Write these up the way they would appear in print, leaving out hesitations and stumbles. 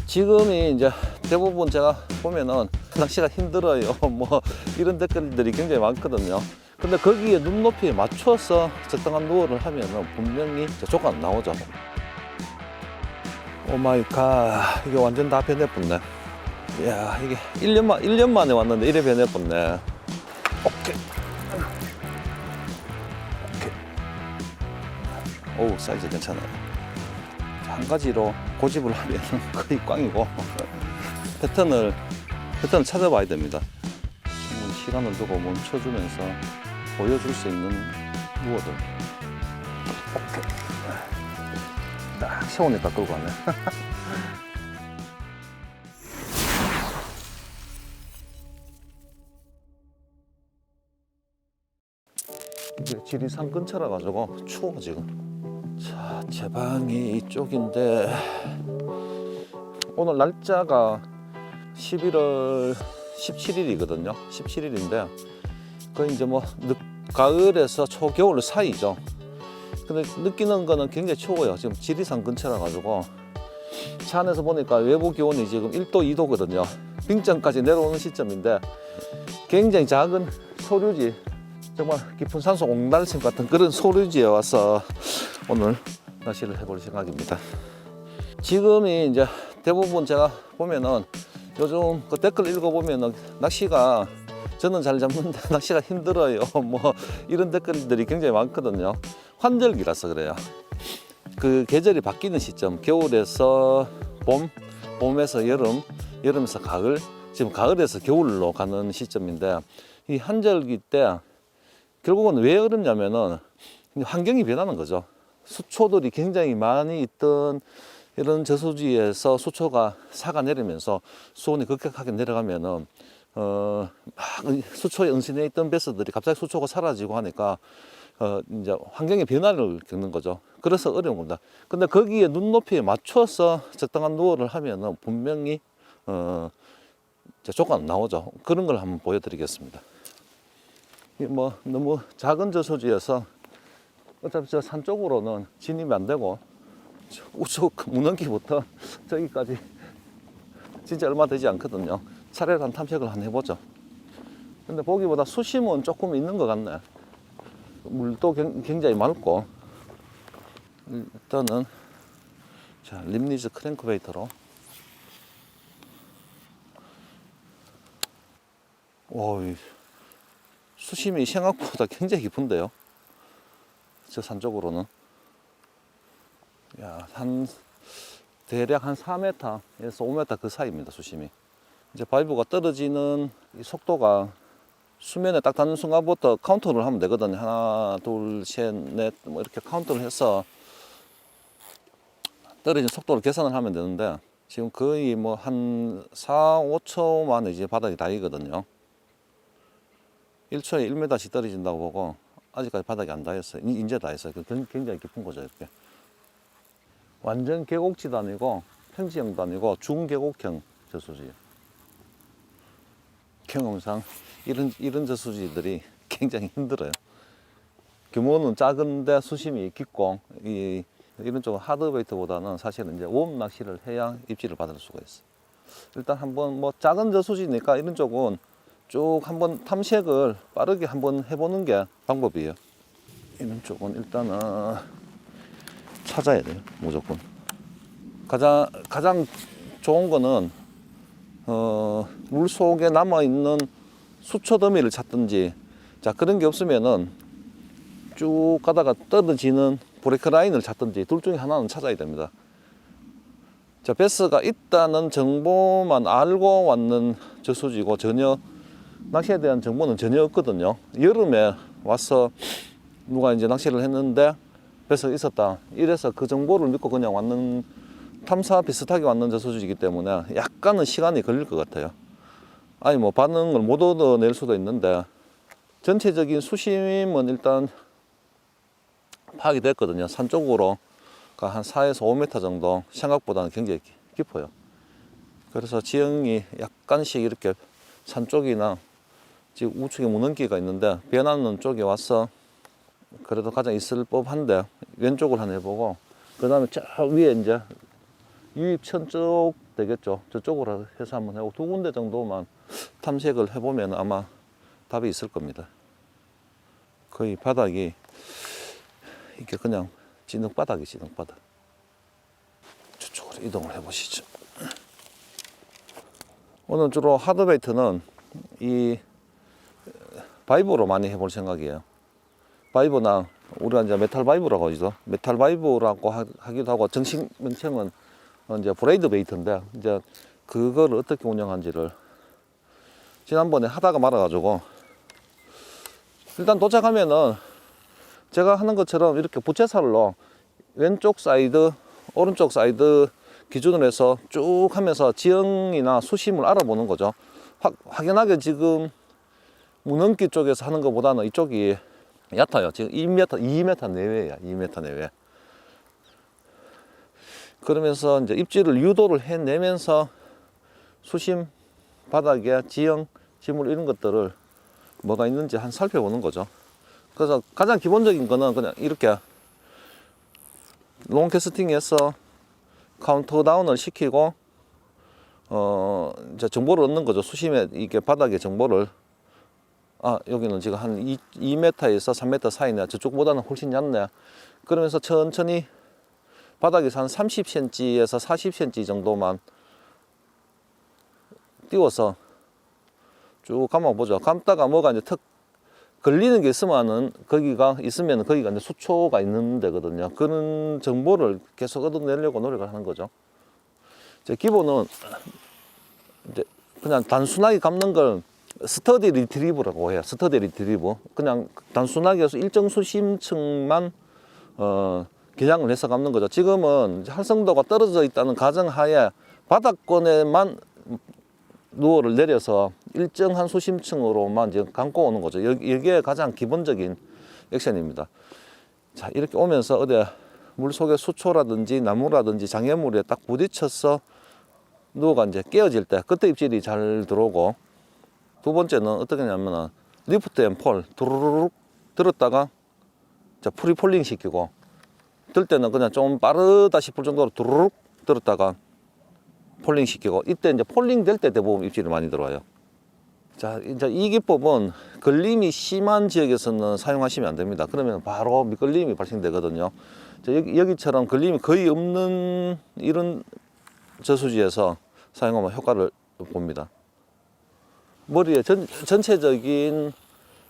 지금이 이제 대부분 제가 보면은 낚시가 힘들어요. 뭐 이런 댓글들이 굉장히 많거든요. 근데 거기에 눈높이에 맞춰서 적당한 노어를 하면은 분명히 조가 나오죠. 오 마이 갓, 이게 완전 다 변해버렸네. 이야, 이게 1년 만에 왔는데 이래 변해버렸네. 오케이. 오케이. 오, 사이즈 괜찮아요. 한 가지로 고집을 하면 거의 꽝이고 패턴을 찾아봐야 됩니다. 충분히 시간을 두고 멈춰주면서 보여줄 수 있는 무어들. 오케이. 딱 세우니까 끌고 가네. 이게 지리산 근처라 가지고 추워 지금. 자, 제 방이 이쪽인데 오늘 날짜가 11월 17일이거든요. 17일인데 거의 이제 뭐 가을에서 초겨울 사이죠. 근데 느끼는 거는 굉장히 추워요. 지금 지리산 근처라 가지고 차 안에서 보니까 외부 기온이 지금 1도, 2도거든요. 빙전까지 내려오는 시점인데 굉장히 작은 소류지, 정말 깊은 산소 옹달샘 같은 그런 소류지에 와서 오늘 낚시를 해볼 생각입니다. 지금이 이제 대부분 제가 보면은 요즘 그 댓글 읽어보면은 낚시가 저는 잘 잡는데 낚시가 힘들어요. 뭐 이런 댓글들이 굉장히 많거든요. 환절기라서 그래요. 그 계절이 바뀌는 시점, 겨울에서 봄, 봄에서 여름, 여름에서 가을, 지금 가을에서 겨울로 가는 시점인데 이 환절기 때 결국은 왜 어렵냐면은 환경이 변하는 거죠. 수초들이 굉장히 많이 있던 이런 저수지에서 수초가 삭아내리면서 수온이 급격하게 내려가면은 막 수초에 은신해 있던 베스들이 갑자기 수초가 사라지고 하니까 이제 환경의 변화를 겪는 거죠. 그래서 어려운 겁니다. 근데 거기에 눈높이에 맞춰서 적당한 노어를 하면은 분명히 조건 나오죠. 그런 걸 한번 보여드리겠습니다. 뭐 너무 작은 저수지여서 어차피 저 산 쪽으로는 진입이 안 되고 우측 문넘기부터 저기까지 진짜 얼마 되지 않거든요. 차례로 한 탐색을 한번 해보죠. 근데 보기보다 수심은 조금 있는 것 같네. 물도 굉장히 맑고. 일단은 자, 림니즈 크랭크베이터로. 오, 수심이 생각보다 굉장히 깊은데요. 저 산 쪽으로는. 야, 대략 한 4m에서 5m 그 사이입니다, 수심이. 이제 바이브가 떨어지는 이 속도가 수면에 딱 닿는 순간부터 카운트를 하면 되거든요. 하나, 둘, 셋, 넷, 뭐 이렇게 카운트를 해서 떨어지는 속도를 계산을 하면 되는데 지금 거의 뭐 한 4, 5초 만에 이제 바닥이 닿이거든요. 1초에 1m씩 떨어진다고 보고 아직까지 바닥이 안 닿았어요. 이제 닿았어요. 굉장히 깊은 거죠, 이렇게. 완전 계곡지도 아니고 평지형도 아니고 중계곡형 저수지. 경험상 이런 저수지들이 굉장히 힘들어요. 규모는 작은데 수심이 깊고 이런 쪽은 하드베이트보다는 사실은 이제 웜 낚시를 해야 입질을 받을 수가 있어요. 일단 한번 뭐 작은 저수지니까 이런 쪽은 쭉 한번 탐색을 빠르게 한번 해보는 게 방법이에요. 이런 쪽은 일단은 찾아야 돼요, 무조건. 가장 좋은 거는 물 속에 남아있는 수초 더미를 찾든지, 자, 그런 게 없으면은 쭉 가다가 떨어지는 브레이크 라인을 찾든지 둘 중에 하나는 찾아야 됩니다. 자, 베스가 있다는 정보만 알고 왔는 저수지고 전혀 낚시에 대한 정보는 전혀 없거든요. 여름에 와서 누가 이제 낚시를 했는데 베스가 있었다, 이래서 그 정보를 믿고 그냥 왔는, 탐사 비슷하게 왔는 저수지이기 때문에 약간은 시간이 걸릴 것 같아요. 아니 뭐 반응을 못 얻어낼 수도 있는데 전체적인 수심은 일단 파악이 됐거든요. 산 쪽으로 한 4에서 5m 정도, 생각보다는 굉장히 깊어요. 그래서 지형이 약간씩 이렇게 산 쪽이나 지금 우측에 무넘기가 있는데 변하는 쪽에 와서 그래도 가장 있을 법한데 왼쪽을 한번 해보고 그 다음에 저 위에 이제 유입천 쪽 되겠죠. 저쪽으로 해서 한번 하고 두 군데 정도만 탐색을 해보면 아마 답이 있을 겁니다. 거의 바닥이 이게 그냥 진흙바닥이 진흙바닥. 저쪽으로 이동을 해보시죠. 오늘 주로 하드베이트는 이 바이브로 많이 해볼 생각이에요. 바이브나 우리가 이제 메탈 바이브라고 하죠. 메탈 바이브라고 하기도 하고 정식 명칭은 이제 브레이드 베이트인데 이제 그걸 어떻게 운영한지를 지난번에 하다가 말아가지고 일단 도착하면은 제가 하는 것처럼 이렇게 부채살로 왼쪽 사이드, 오른쪽 사이드 기준으로 해서 쭉 하면서 지형이나 수심을 알아보는 거죠. 확연하게 지금 문넘기 쪽에서 하는 것보다는 이쪽이 얕아요. 지금 2m 내외야. 2m 내외. 그러면서 이제 입지를 유도를 해내면서 수심, 바닥에 지형, 지물 이런 것들을 뭐가 있는지 한 살펴보는 거죠. 그래서 가장 기본적인 거는 그냥 이렇게 롱 캐스팅해서 카운트다운을 시키고 이제 정보를 얻는 거죠. 수심에 이게 바닥의 정보를 여기는 지금 한 2m에서 3m 사이네. 저쪽보다는 훨씬 얕네. 그러면서 천천히 바닥에서 한 30cm에서 40cm 정도만 띄워서 쭉 감아보죠. 감다가 뭐가 이제 턱 걸리는 게 있으면은 거기가 이제 수초가 있는 데거든요. 그런 정보를 계속 얻어내려고 노력을 하는 거죠. 이제 기본은 이제 그냥 단순하게 감는 걸 스터디 리트리브라고 해요. 스터디 리트리브. 그냥 단순하게 해서 일정 수심층만 겨냥을 해서 감는 거죠. 지금은 활성도가 떨어져 있다는 가정하에 바닥권에만 누어를 내려서 일정한 수심층으로만 지금 감고 오는 거죠. 여기에 가장 기본적인 액션입니다. 자, 이렇게 오면서 어디 물속에 수초라든지 나무라든지 장애물에 딱 부딪혀서 누어가 이제 깨어질 때 그때 입질이 잘 들어오고, 두 번째는 어떻게 하냐면 리프트 앤 폴 두루룩 들었다가 자 프리폴링 시키고, 들 때는 그냥 좀 빠르다 싶을 정도로 두루룩 들었다가 폴링 시키고, 이때 이제 폴링 될 때 대부분 입질이 많이 들어와요. 자, 이제 이 기법은 걸림이 심한 지역에서는 사용하시면 안 됩니다. 그러면 바로 미끌림이 발생되거든요. 자, 여기처럼 걸림이 거의 없는 이런 저수지에서 사용하면 효과를 봅니다. 머리에 전체적인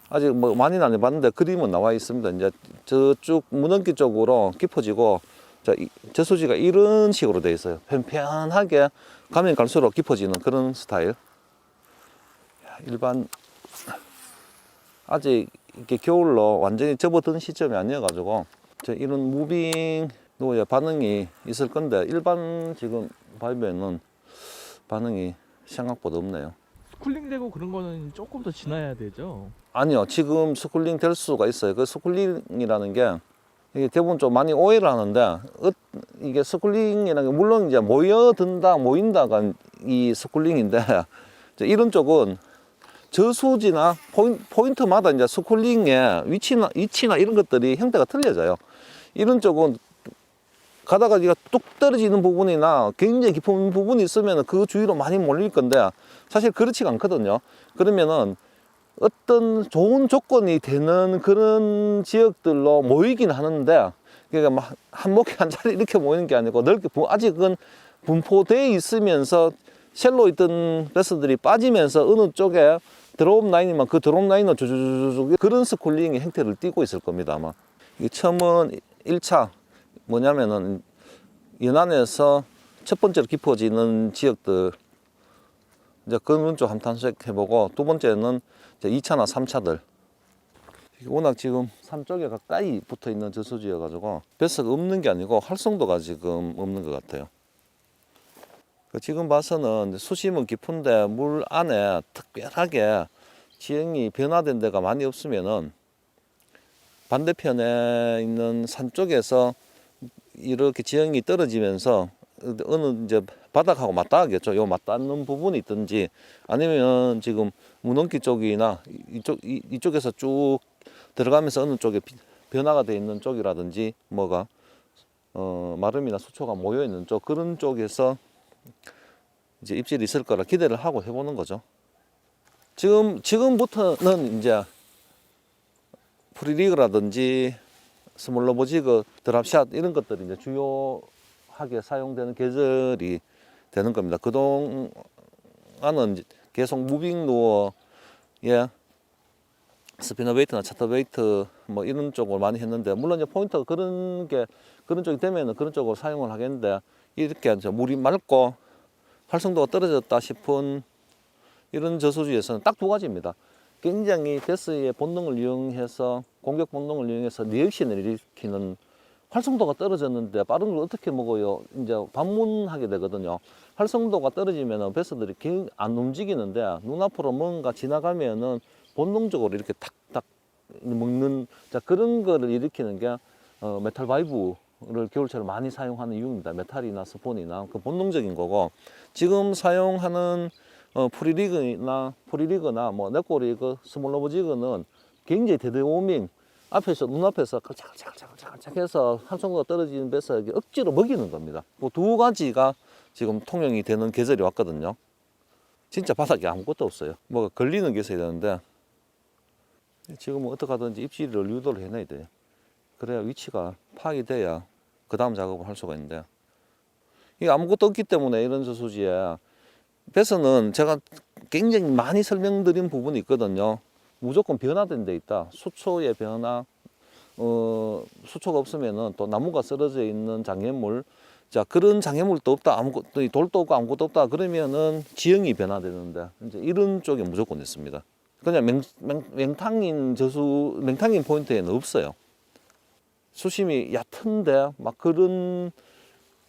아직 뭐 많이는 안 해봤는데 그림은 나와 있습니다. 이제 저쪽 문넘기 쪽으로 깊어지고, 자, 저수지가 이런 식으로 되어 있어요. 편편하게 가면 갈수록 깊어지는 그런 스타일. 일반 아직 이렇게 겨울로 완전히 접어든 시점이 아니어가지고 이런 무빙 노의 반응이 있을 건데, 일반 지금 바이브에는 반응이 생각보다 없네요. 스쿨링되고 그런 거는 조금 더 지나야 되죠? 아니요, 지금 스쿨링 될 수가 있어요. 그 스쿨링이라는 게 이게 대부분 좀 많이 오해를 하는데, 이게 스쿨링이라는 게 물론 이제 모인다가 이 스쿨링인데, 이런 쪽은 저수지나 포인트마다 이제 스쿨링의 위치나 이런 것들이 형태가 틀려져요. 이런 쪽은 가다가 네가 뚝 떨어지는 부분이나 굉장히 깊은 부분이 있으면 그 주위로 많이 몰릴 건데, 사실 그렇지가 않거든요. 그러면은 어떤 좋은 조건이 되는 그런 지역들로 모이긴 하는데, 그러니까 막 한목에 한 자리 이렇게 모이는 게 아니고 넓게 아직은 분포되어 있으면서 셀로 있던 베스들이 빠지면서 어느 쪽에 드롭 라인이면 그 드롭 라인으로 쭉쭉쭉 그런 스쿨링의 형태를 띠고 있을 겁니다, 아마. 이게 처음은 1차 뭐냐면은 연안에서 첫 번째로 깊어지는 지역들, 이제 그런 쪽 한번 탐색해보고, 두 번째는 이제 2차나 3차들. 워낙 지금 산 쪽에 가까이 붙어 있는 저수지여가지고 뱃스가 없는 게 아니고 활성도가 지금 없는 것 같아요. 지금 봐서는 수심은 깊은데 물 안에 특별하게 지형이 변화된 데가 많이 없으면은 반대편에 있는 산 쪽에서 이렇게 지형이 떨어지면서 어느 이제 바닥하고 맞닿겠죠. 요 맞닿는 부분이 있든지, 아니면 지금 문넘기 쪽이나 이쪽에서 쭉 들어가면서 어느 쪽에 변화가 되어 있는 쪽이라든지 뭐가 마름이나 수초가 모여 있는 쪽, 그런 쪽에서 이제 입질이 있을 거라 기대를 하고 해보는 거죠. 지금부터는 이제 프리리그라든지 스몰러버지그, 드랍샷 이런 것들이 이제 주요하게 사용되는 계절이 되는 겁니다. 그동안은 이제 계속 무빙 루어에 스피너 베이트나 차터 베이트 뭐 이런 쪽을 많이 했는데, 물론 이제 포인트가 그런 쪽이 되면은 그런 쪽으로 사용을 하겠는데, 이렇게 이제 물이 맑고 활성도가 떨어졌다 싶은 이런 저수지에서는 딱 두 가지입니다. 굉장히 베스의 본능을 이용해서, 공격 본능을 이용해서 리액션을 일으키는, 활성도가 떨어졌는데 빠른 걸 어떻게 먹어요? 이제 반문하게 되거든요. 활성도가 떨어지면 베스들이 안 움직이는데, 눈앞으로 뭔가 지나가면은 본능적으로 이렇게 탁탁 먹는, 자, 그런 거를 일으키는 게 메탈 바이브를 겨울철에 많이 사용하는 이유입니다. 메탈이나 스폰이나 그 본능적인 거고, 지금 사용하는 프리리그나 뭐 네코리그, 스몰러버지그는 굉장히 데드워밍, 앞에서 눈앞에서 칼착칼착 해서 활성도가 떨어지는 배석에 억지로 먹이는 겁니다. 그 두 가지가 지금 통용이 되는 계절이 왔거든요. 진짜 바닥에 아무것도 없어요. 뭐가 걸리는 게 있어야 되는데, 지금은 어떻게 하든지 입질을 유도를 해내야 돼요. 그래야 위치가 파악이 돼야 그 다음 작업을 할 수가 있는데, 이게 아무것도 없기 때문에 이런 저수지에 배선은 제가 굉장히 많이 설명드린 부분이 있거든요. 무조건 변화된 데 있다. 수초의 변화, 수초가 없으면은 또 나무가 쓰러져 있는 장애물, 자, 그런 장애물도 없다, 돌도 없고 아무것도 없다, 그러면은 지형이 변화되는데, 이제 이런 쪽에 무조건 있습니다. 그냥 맹탕인 포인트에는 없어요. 수심이 얕은데 막 그런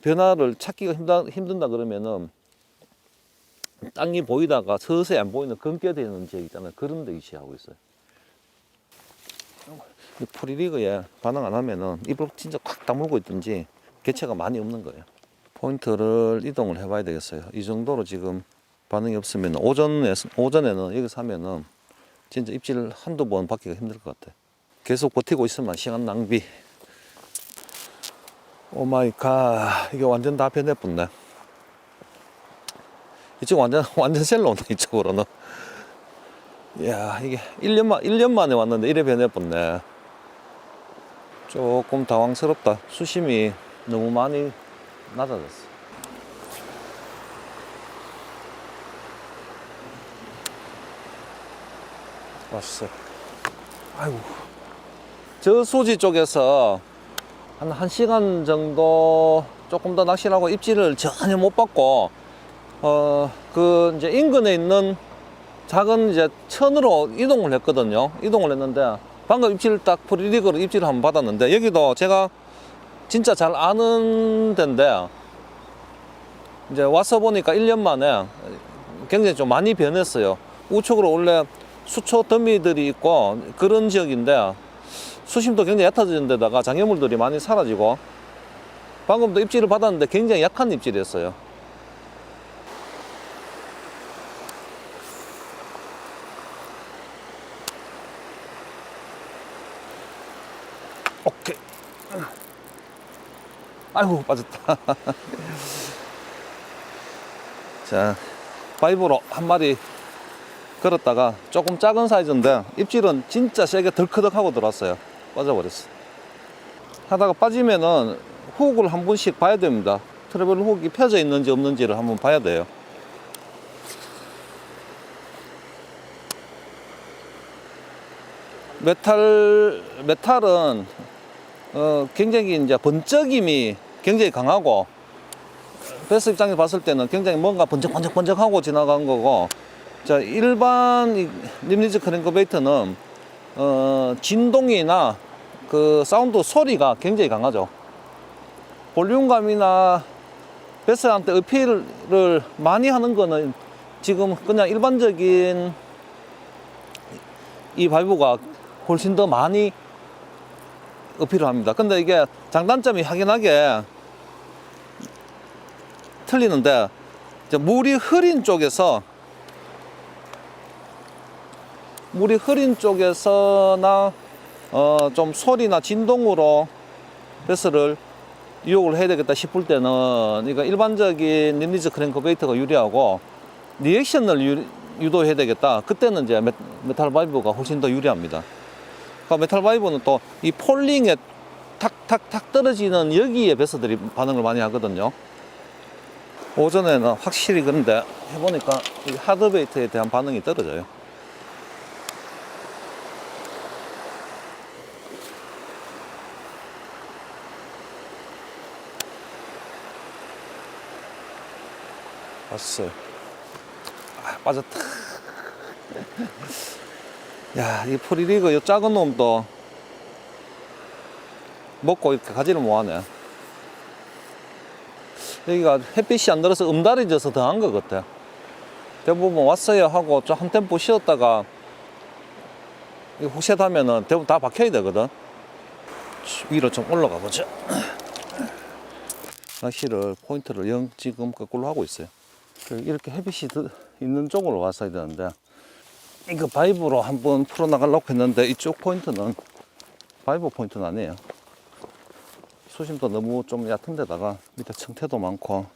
변화를 찾기가 힘든다 그러면은, 땅이 보이다가 서서히 안 보이는 검게되는 지역 있잖아요. 그런 데 위치하고 있어요. 프리리그에 반응 안 하면은 입을 진짜 꽉 다물고 있든지 개체가 많이 없는 거예요. 포인트를 이동을 해봐야 되겠어요. 이 정도로 지금 반응이 없으면 오전에는 여기서 하면은 진짜 입질 한두 번 받기가 힘들 것 같아. 계속 버티고 있으면 시간 낭비. 오 마이 갓, 이게 완전 다 변해버렸네. 이쪽 완전 셀로네, 이쪽으로는. 이야, 이게 1년 만에 왔는데 이래 변해버렸네. 조금 당황스럽다. 수심이 너무 많이 낮아졌어. 왔어. 아이고. 저수지 쪽에서 한 1시간 정도 조금 더 낚시를 하고 입질을 전혀 못 받고, 이제 인근에 있는 작은 이제 천으로 이동을 했거든요. 이동을 했는데, 방금 프리리그로 입질을 한번 받았는데, 여기도 제가 진짜 잘 아는 데인데, 이제 와서 보니까 1년 만에 굉장히 좀 많이 변했어요. 우측으로 원래 수초 더미들이 있고 그런 지역인데, 수심도 굉장히 얕아진 데다가 장애물들이 많이 사라지고, 방금도 입질을 받았는데 굉장히 약한 입질이었어요. 오케이. 아이고, 빠졌다. 자, 바이브로 한 마리 걸었다가 조금 작은 사이즈인데 입질은 진짜 세게 덜커덕하고 들어왔어요. 빠져버렸어. 하다가 빠지면은 훅을 한 번씩 봐야 됩니다. 트래블 훅이 펴져 있는지 없는지를 한번 봐야 돼요. 메탈은 굉장히 이제 번쩍임이 굉장히 강하고, 베스 입장에서 봤을 때는 굉장히 뭔가 번쩍하고 지나간 거고, 자, 일반 림니즈 크랭크베이트는 진동이나 그 사운드 소리가 굉장히 강하죠. 볼륨감이나 베스한테 어필을 많이 하는 거는 지금 그냥 일반적인 이 바이브가 훨씬 더 많이 어필을 합니다. 근데 이게 장단점이 확연하게 틀리는데, 물이 흐린 쪽에서나 좀 소리나 진동으로 베스를 유혹을 해야 되겠다 싶을 때는 이거 일반적인 릴리즈 크랭크베이트가 유리하고 리액션을 유도해야 되겠다. 그때는 이제 메탈 바이브가 훨씬 더 유리합니다. 그러니까 메탈 바이브는 또 이 폴링에 탁탁탁 떨어지는 여기에 베스들이 반응을 많이 하거든요. 오전에는 확실히 그런데 해보니까 이 하드베이트에 대한 반응이 떨어져요. 왔어요. 아, 빠졌다. 야, 이 프리리그 이 작은 놈도 먹고 이렇게 가지를 못하네. 여기가 햇빛이 안 들어서 음다리져서 더 한 것 같아. 대부분 왔어요 하고 좀 한 템포 쉬었다가 후셋 하면은 대부분 다 박혀야 되거든. 위로 좀 올라가 보자. 낚시를 포인트를 0 지금 거꾸로 하고 있어요. 이렇게 햇빛이 있는 쪽으로 왔어야 되는데 이거 바이브로 한번 풀어 나가려고 했는데 이쪽 포인트는 바이브 포인트는 아니에요. 수심도 너무 좀 얕은 데다가 밑에 청태도 많고.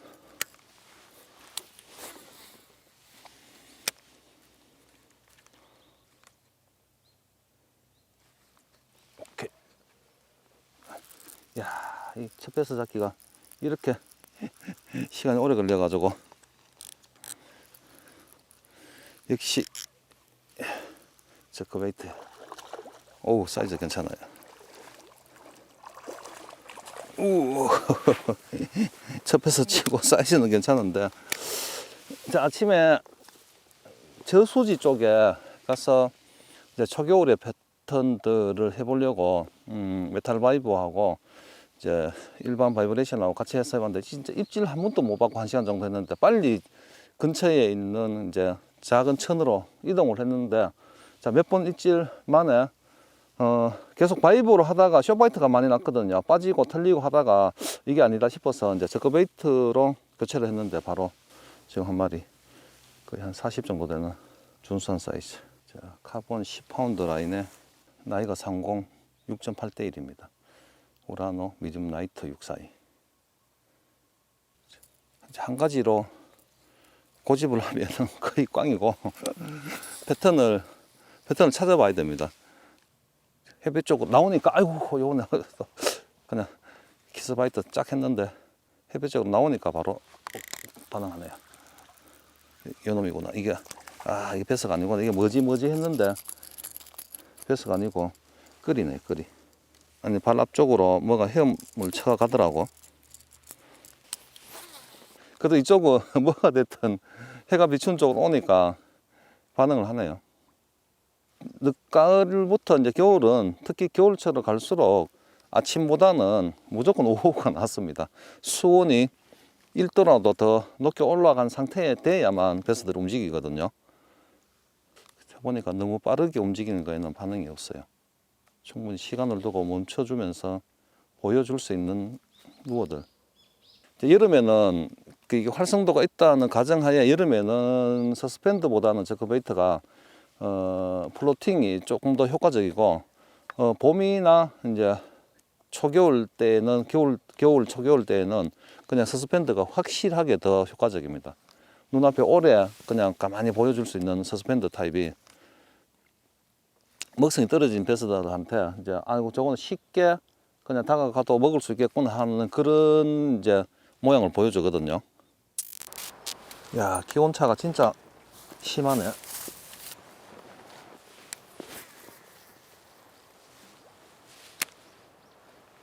오케이. 야, 이 첫 배스 잡기가 이렇게 시간이 오래 걸려 가지고 역시 저크베이트. 오우, 사이즈 괜찮아요. 우 접해서 치고 사이즈는 괜찮은데. 자, 아침에 저수지 쪽에 가서 이제 초겨울의 패턴들을 해보려고 메탈 바이브하고 이제 일반 바이브레이션하고 같이 해서 해봤는데 진짜 입질 한 번도 못 받고 1시간 정도 했는데 빨리 근처에 있는 이제 작은 천으로 이동을 했는데 자, 몇 번 입질 만에 계속 바이브로 하다가 쇼바이트가 많이 났거든요. 빠지고 틀리고 하다가 이게 아니다 싶어서 이제 저크베이트로 교체를 했는데 바로 지금 한 마리 거의 한 40 정도 되는 준수한 사이즈. 자, 카본 10파운드 라인에 나이가 30 6.8대 1입니다. 우라노 미디움 라이트 642. 한 가지로 고집을 하면 거의 꽝이고 패턴을 찾아봐야 됩니다. 햇빛 쪽으로 나오니까 아이고 요거는 그냥 키스바이트 쫙 했는데 햇빛 쪽으로 나오니까 바로 반응하네요. 요 놈이구나. 이게 이게 베스가 아니구나. 이게 뭐지 했는데 베스가 아니고 끓이네, 끓이. 아니, 발 앞쪽으로 뭐가 헤엄을 쳐가더라고. 그래도 이쪽은 뭐가 됐든 해가 비추는 쪽으로 오니까 반응을 하네요. 늦가을부터 이제 겨울은 특히 겨울철로 갈수록 아침보다는 무조건 오후가 낫습니다. 수온이 1도라도 더 높게 올라간 상태에 돼야만 베스들이 움직이거든요. 보니까 너무 빠르게 움직이는 거에는 반응이 없어요. 충분히 시간을 두고 멈춰주면서 보여줄 수 있는 루어들. 여름에는 이게 활성도가 있다는 가정하에 여름에는 서스펜드보다는 저크베이트가 플로팅이 조금 더 효과적이고 봄이나 이제 초겨울 때는 겨울 초겨울 때에는 그냥 서스펜드가 확실하게 더 효과적입니다. 눈앞에 오래 그냥 가만히 보여줄 수 있는 서스펜드 타입이 먹성이 떨어진 베스들한테 이제 아이고 저거는 쉽게 그냥 다가가도 먹을 수 있겠구나 하는 그런 이제 모양을 보여주거든요. 야, 기온차가 진짜 심하네.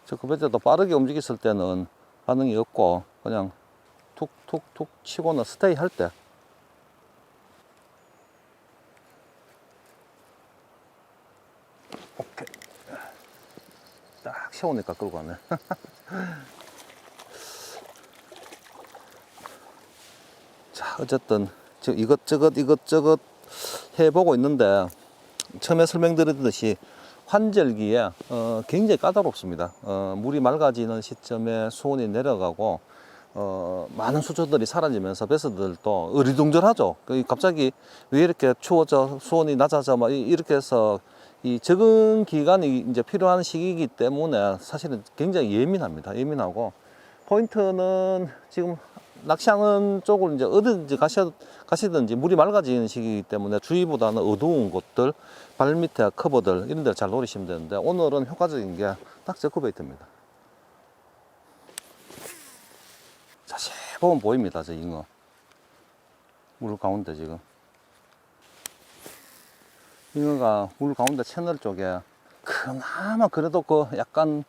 저 그때도 빠르게 움직였을 때는 반응이 없고 그냥 툭툭툭 치고는 스테이 할 때 오케이 딱 세우니까 끌고 가네. 자, 어쨌든 지금 이것저것 해보고 있는데 처음에 설명드렸듯이 환절기에 굉장히 까다롭습니다. 물이 맑아지는 시점에 수온이 내려가고 많은 수초들이 사라지면서 베스들도 어리둥절하죠. 갑자기 왜 이렇게 추워져 수온이 낮아져 막 이렇게 해서 이 적응 기간이 이제 필요한 시기이기 때문에 사실은 굉장히 예민합니다. 예민하고 포인트는 지금 낚시하는 쪽을 이제 어디든지 가시든지 물이 맑아지는 시기이기 때문에 주위보다는 어두운 곳들, 발 밑에 커버들 이런 데를 잘 노리시면 되는데 오늘은 효과적인 게 딱 저크베이트입니다. 자세히 보면 보입니다. 저 잉어. 물 가운데 지금. 잉어가 물 가운데 채널 쪽에 그나마 그래도 그 약간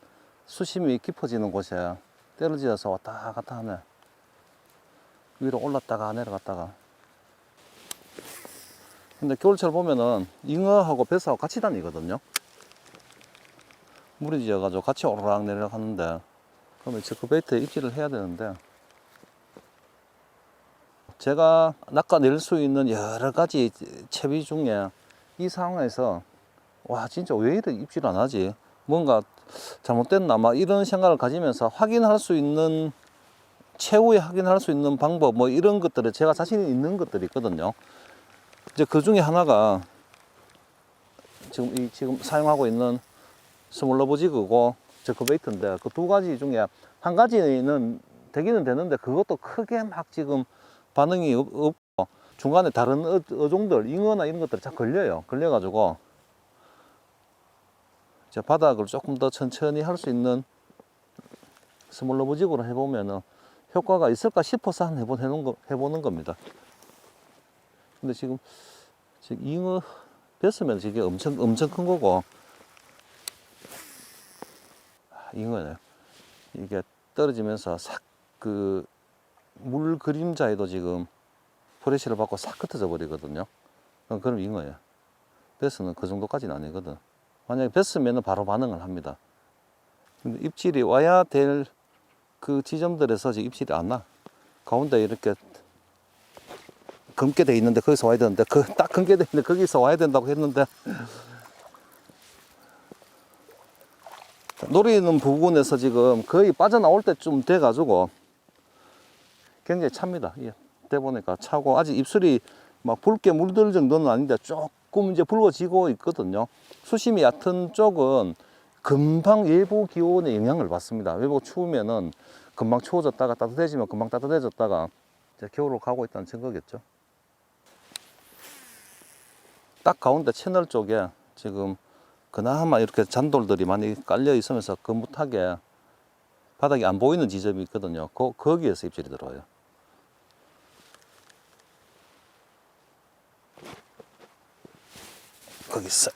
수심이 깊어지는 곳에 떨어지어서 왔다 갔다 하네. 위로 올랐다가 내려갔다가. 근데 겨울철 보면은 잉어하고 뱃하고 같이 다니거든요. 물이 지어가지고 같이 오르락 내리락 하는데 그러면 저크베이트에 입질을 해야 되는데 제가 낚아낼 수 있는 여러 가지 채비 중에 이 상황에서 와 진짜 왜 이렇게 입질 안 하지? 뭔가 잘못됐나? 막 이런 생각을 가지면서 확인할 수 있는 최후에 확인할 수 있는 방법 뭐 이런 것들을 제가 자신이 있는 것들이 있거든요. 이제 그 중에 하나가 지금 사용하고 있는 스몰러브 지그고 저크베이트인데 그 두 가지 중에 한 가지는 되기는 되는데 그것도 크게 막 지금 반응이 없고 중간에 다른 어종들 잉어나 이런 것들이 잘 걸려가지고 이제 바닥을 조금 더 천천히 할 수 있는 스몰러브 지그로 해보면은 효과가 있을까 싶어서 해보는 겁니다. 근데 지금 잉어 뵀으면 이게 엄청 큰 거고 잉어네. 이게 떨어지면서 싹 그 물 그림자에도 지금 프레시를 받고 싹 흩어져 버리거든요. 그럼 잉어예요. 뱃스는 그 정도까지는 아니거든. 만약에 뱃스면 바로 반응을 합니다. 근데 입질이 와야 될 그 지점들에서 지금 입질이 안 나. 가운데 이렇게 검게 돼 있는데 거기서 와야 되는데 딱 검게 돼 있는데 거기서 와야 된다고 했는데 노리는 부분에서 지금 거의 빠져나올 때쯤 돼 가지고 굉장히 찹니다. 예, 돼 보니까 차고 아직 입술이 막 붉게 물들 정도는 아닌데 조금 이제 붉어지고 있거든요. 수심이 얕은 쪽은 금방 외부 기온의 영향을 받습니다. 외부 추우면은 금방 추워졌다가 따뜻해지면 금방 따뜻해졌다가 이제 겨울로 가고 있다는 증거겠죠. 딱 가운데 채널 쪽에 지금 그나마 이렇게 잔돌들이 많이 깔려 있으면서 거뭇하게 바닥이 안 보이는 지점이 있거든요. 거기에서 입질이 들어와요. 거기 있어.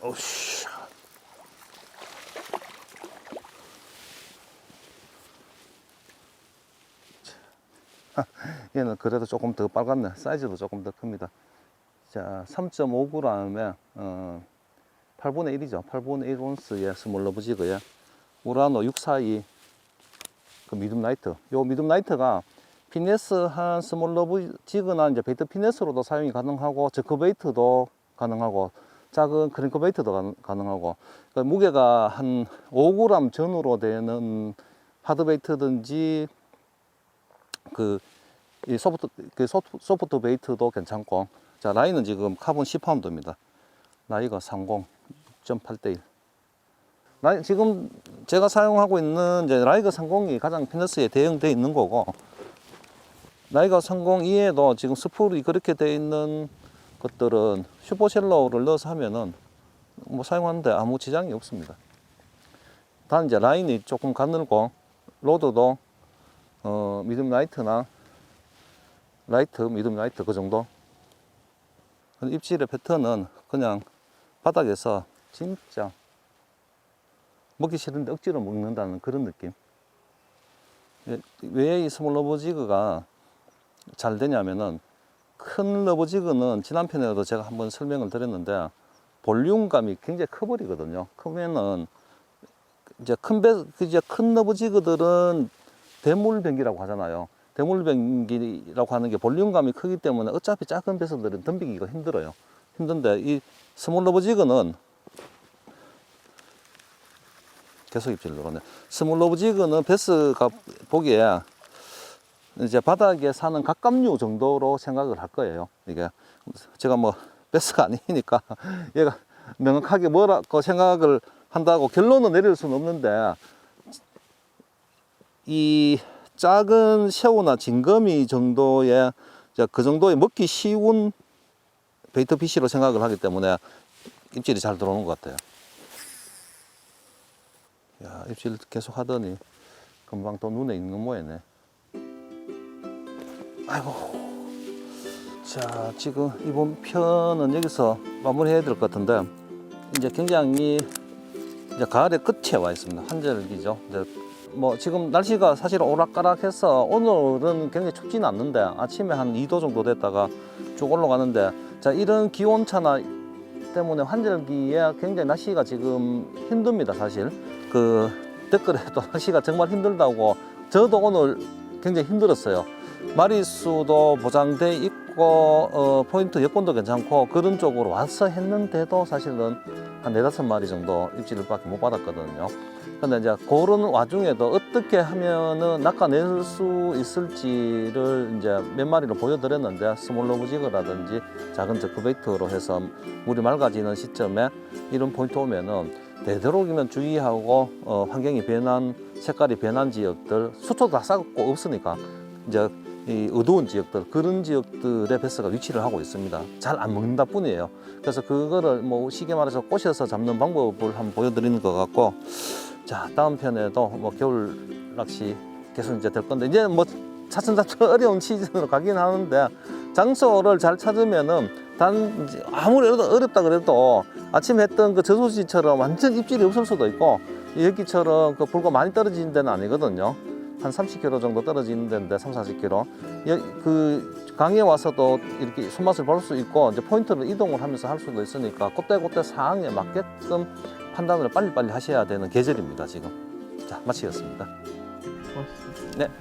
오씨. 얘는 그래도 조금 더 빨갛네. 사이즈도 조금 더 큽니다. 자, 3.5g에 8분의 1이죠. 8분의 1 온스의 스몰러브 지그에 우라노 642 그 미둠 라이트. 요 미둠 라이트가 피네스한 스몰러브 지그나 이제 베이트 피네스로도 사용이 가능하고 저크베이트도 가능하고 작은 크랭크베이트도 가능하고 그러니까 무게가 한 5g 전후로 되는 하드베이트든지 이 소프트 베이트도 괜찮고 자 라인은 지금 카본 10파운드입니다. 나이가 30 6.8대1 라이, 지금 제가 사용하고 있는 이제 라이거 30이 가장 피너스에 대응되어 있는 거고 라이거 30 이에도 지금 스풀이 그렇게 되어 있는 것들은 슈퍼셀러를 넣어서 하면은 뭐 사용하는데 아무 지장이 없습니다. 단 이제 라인이 조금 가늘고 로드도 미디움 라이트나 미디움 라이트 그 정도. 입질의 패턴은 그냥 바닥에서 진짜 먹기 싫은데 억지로 먹는다는 그런 느낌. 왜 이 스몰 러버지그가 잘 되냐면은 큰 러버지그는 지난 편에도 제가 한번 설명을 드렸는데 볼륨감이 굉장히 커버리거든요. 크면은 이제 큰 러버지그들은 대물뱅기라고 하잖아요. 대물뱅기라고 하는 게 볼륨감이 크기 때문에 어차피 작은 배설들은 덤비기가 힘들어요. 힘든데 이 스몰 러버지그는 계속 입질 들어오네. 스몰 러버지그는 베스가 보기에 이제 바닥에 사는 갑각류 정도로 생각을 할 거예요. 이게 제가 뭐 베스가 아니니까 얘가 명확하게 뭐라고 생각을 한다고 결론을 내릴 수는 없는데, 이 작은 새우나 진거미 정도의 그 정도의 먹기 쉬운 베이트 피쉬로 생각을 하기 때문에 입질이 잘 들어오는 것 같아요. 야, 입질 계속 하더니 금방 또 눈에 익는 모양이네. 아이고. 자, 지금 이번 편은 여기서 마무리해야 될 것 같은데, 이제 굉장히 이제 가을의 끝에 와 있습니다. 한절기죠. 이제 뭐 지금 날씨가 사실 오락가락해서 오늘은 굉장히 춥지는 않는데 아침에 한 2도 정도 됐다가 쭉 올라가는데, 자, 이런 기온 차나 때문에 환절기에 굉장히 날씨가 지금 힘듭니다. 사실 그 댓글에도 날씨가 정말 힘들다고, 저도 오늘 굉장히 힘들었어요. 마리수도 보장돼 있고 포인트 여건도 괜찮고 그런 쪽으로 와서 했는데도 사실은 한 4-5마리 정도 입질을 밖에 못 받았거든요. 근데 이제 그런 와중에도 어떻게 하면은 낚아낼 수 있을지를 이제 몇 마리를 보여드렸는데, 스몰 러브지그라든지 작은 저크베이트로 해서 물이 맑아지는 시점에 이런 포인트 오면은 되도록이면 주의하고, 환경이 변한, 색깔이 변한 지역들, 수초도 다 싹고 없으니까 이제 이 어두운 지역들, 그런 지역들의 베스가 위치를 하고 있습니다. 잘 안 먹는다 뿐이에요. 그래서 그거를 뭐 쉽게 말해서 꼬셔서 잡는 방법을 한번 보여드리는 것 같고, 자, 다음 편에도 뭐 겨울 낚시 계속 이제 될 건데, 이제 뭐 차츰차츰 어려운 시즌으로 가긴 하는데, 장소를 잘 찾으면은 단 이제 아무리 어렵다 그래도 아침에 했던 그 저수지처럼 완전 입질이 없을 수도 있고, 여기처럼 그 불과 많이 떨어지는 데는 아니거든요. 한 30km 정도 떨어지는 데인데, 30-40km. 그 강에 와서도 이렇게 손맛을 볼 수 있고, 이제 포인트를 이동을 하면서 할 수도 있으니까 그때 상황에 맞게끔 판단을 빨리빨리 하셔야 되는 계절입니다, 지금. 자, 마치겠습니다. 고맙습니다. 네.